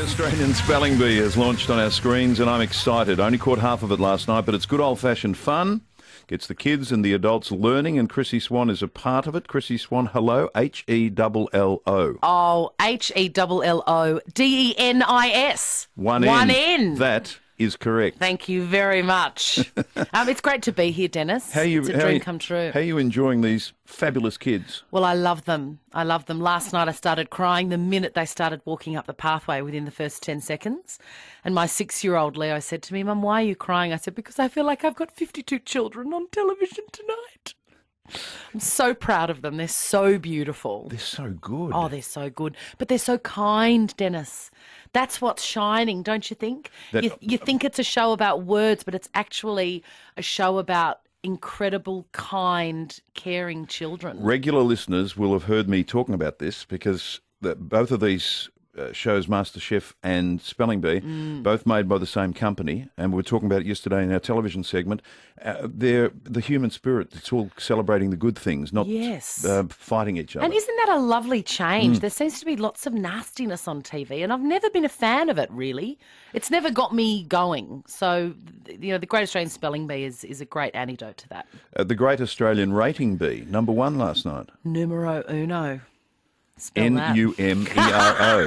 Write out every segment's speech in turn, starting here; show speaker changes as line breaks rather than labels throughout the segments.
Australian Spelling Bee has launched on our screens and I'm excited. I only caught half of it last night, but it's good old-fashioned fun. Gets the kids and the adults learning, and Chrissy Swan is a part of it. Chrissy Swan, hello, H-E-L-L-O.
Oh, H-E-L-L-O-D-E-N-I-S.
One N. That is correct.
Thank you very much. It's great to be here, Dennis. It's a dream come true.
How are you enjoying these fabulous kids?
Well, I love them. I love them. Last night I started crying the minute they started walking up the pathway within the first 10 seconds. And my 6-year-old Leo said to me, Mum, why are you crying? I said, because I feel like I've got 52 children on television tonight. I'm so proud of them. They're so beautiful.
They're so good.
Oh, they're so good. But they're so kind, Dennis. That's what's shining, don't you think? You think it's a show about words, but it's actually a show about incredible, kind, caring children.
Regular listeners will have heard me talking about this because both of these shows, MasterChef and Spelling Bee, both made by the same company, and we were talking about it yesterday in our television segment. They're the human spirit. It's all celebrating the good things, not fighting each other.
And isn't that a lovely change? There seems to be lots of nastiness on TV, and I've never been a fan of it, really. It's never got me going. So, the Great Australian Spelling Bee is a great antidote to that.
The Great Australian Rating Bee, number 1 last night.
Numero uno.
N-U-M-E-R-O.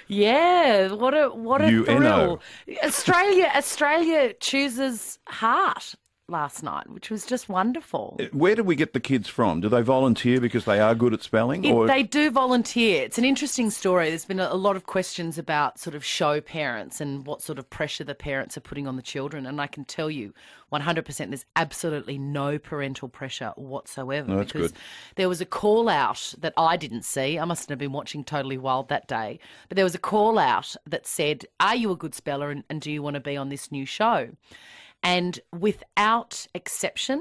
Yeah, what a
UNO.
thrill. Australia chooses heart last night, which was just wonderful.
Where do we get the kids from? Do they volunteer because they are good at spelling?
They do volunteer. It's an interesting story. There's been a lot of questions about sort of show parents and what sort of pressure the parents are putting on the children. And I can tell you 100% there's absolutely no parental pressure whatsoever.
No, that's
because
good.
There was a call out that I didn't see. I mustn't have been watching Totally Wild that day. But there was a call out that said, are you a good speller and do you want to be on this new show? And without exception,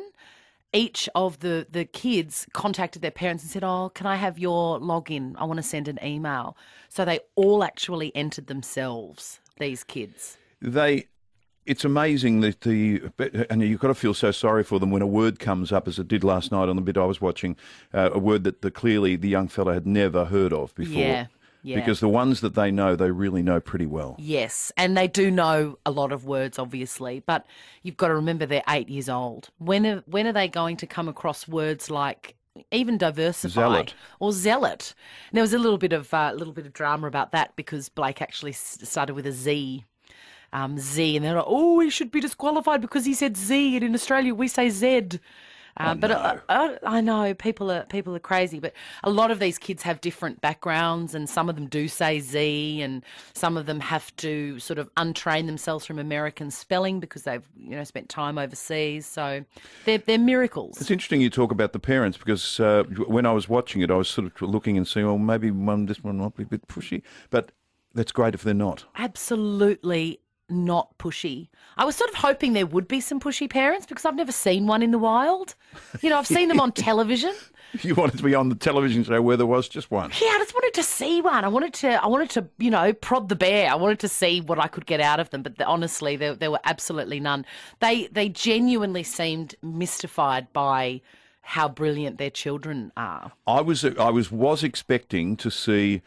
each of the kids contacted their parents and said, oh, can I have your login? I want to send an email. So they all actually entered themselves, these kids.
It's amazing that and you've got to feel so sorry for them when a word comes up, as it did last night on the bit I was watching, a word that clearly the young fella had never heard of before.
Yeah.
Because the ones that they know, they really know pretty well.
Yes, and they do know a lot of words, obviously, but you've got to remember they're 8 years old. When are they going to come across words like even diversify or zealot? And there was a little bit of drama about that because Blake actually started with a Z. Z, and they're like, oh, he should be disqualified because he said Z, and in Australia we say Z. I know people are crazy, but a lot of these kids have different backgrounds, and some of them do say Z, and some of them have to sort of untrain themselves from American spelling because they've spent time overseas. So they're miracles.
It's interesting you talk about the parents because when I was watching it, I was sort of looking and saying, well, maybe this one might be a bit pushy, but that's great if they're not.
Absolutely not pushy. I was sort of hoping there would be some pushy parents because I've never seen one in the wild. I've seen them on television.
You wanted to be on the television show where there was just one.
Yeah, I just wanted to see one. I wanted to prod the bear. I wanted to see what I could get out of them. But honestly, there were absolutely none. They genuinely seemed mystified by how brilliant their children are.
I was expecting to see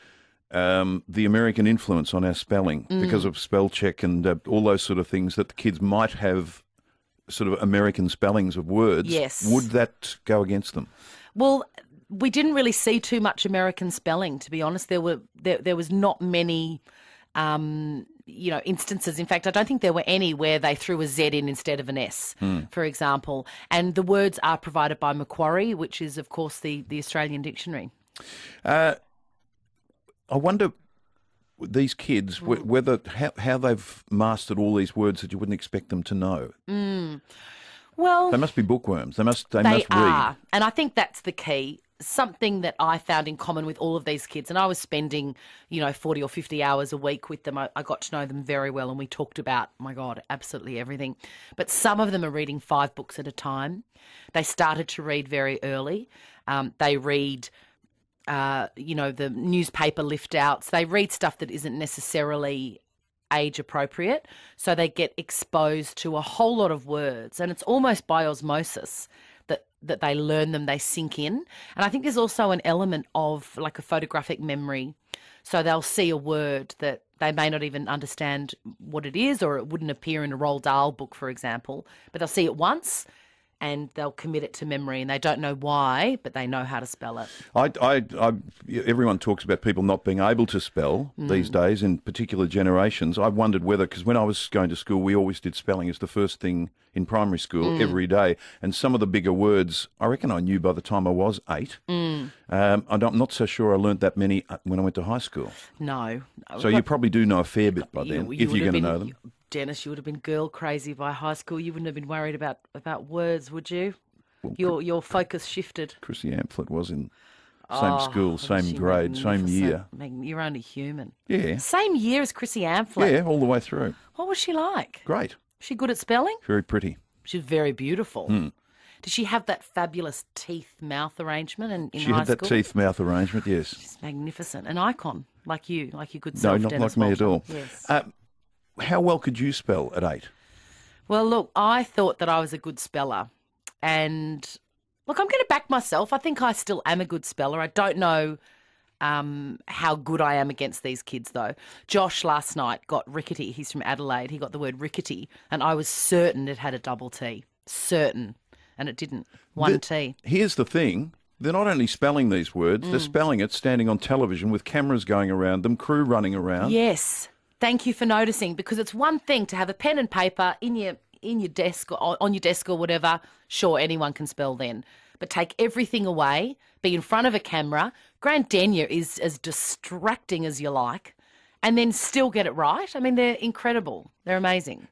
the American influence on our spelling because of spell check and all those sort of things that the kids might have sort of American spellings of words.
Yes.
Would that go against them?
Well, we didn't really see too much American spelling, to be honest. There was not many instances. In fact, I don't think there were any where they threw a Z in instead of an S, for example. And the words are provided by Macquarie, which is, of course, the Australian dictionary.
I wonder, these kids, how they've mastered all these words that you wouldn't expect them to know.
Well,
they must be bookworms. They must read.
And I think that's the key. Something that I found in common with all of these kids, and I was spending, 40 or 50 hours a week with them. I got to know them very well, and we talked about, my God, absolutely everything. But some of them are reading 5 books at a time. They started to read very early. They read the newspaper lift outs. They read stuff that isn't necessarily age appropriate. So they get exposed to a whole lot of words, and it's almost by osmosis that they learn them, they sink in. And I think there's also an element of like a photographic memory. So they'll see a word that they may not even understand what it is, or it wouldn't appear in a Roald Dahl book, for example, but they'll see it once and they'll commit it to memory, and they don't know why, but they know how to spell it.
Everyone talks about people not being able to spell these days in particular generations. I wondered whether, because when I was going to school, we always did spelling as the first thing in primary school every day, and some of the bigger words I reckon I knew by the time I was 8. I'm not so sure I learnt that many when I went to high school.
No.
So you probably do know a fair bit by then, if you're going to know them.
Dennis, you would have been girl crazy by high school. You wouldn't have been worried about words, would you? Well, your focus shifted.
Chrissy Amphlett was in same school, same grade, same year.
You're only human.
Yeah.
Same year as Chrissy Amphlett.
Yeah, all the way through.
What was she like?
Great.
She good at spelling?
Very pretty.
She was very beautiful. Did she have that fabulous teeth-mouth arrangement in high school?
She had that teeth-mouth arrangement, yes.
She's magnificent. An icon, like your good self,
No, not
Dennis
like me at all.
Yes.
How well could you spell at 8?
Well, look, I thought that I was a good speller. And, look, I'm going to back myself. I think I still am a good speller. I don't know how good I am against these kids, though. Josh last night got rickety. He's from Adelaide. He got the word rickety, and I was certain it had a double T. Certain. And it didn't. One T.
Here's the thing. They're not only spelling these words, they're spelling it standing on television with cameras going around them, crew running around.
Yes. Thank you for noticing, because it's one thing to have a pen and paper in your desk or on your desk or whatever. Sure, anyone can spell then. But take everything away, be in front of a camera. Grant Denyer is as distracting as you like, and then still get it right. I mean, they're incredible. They're amazing.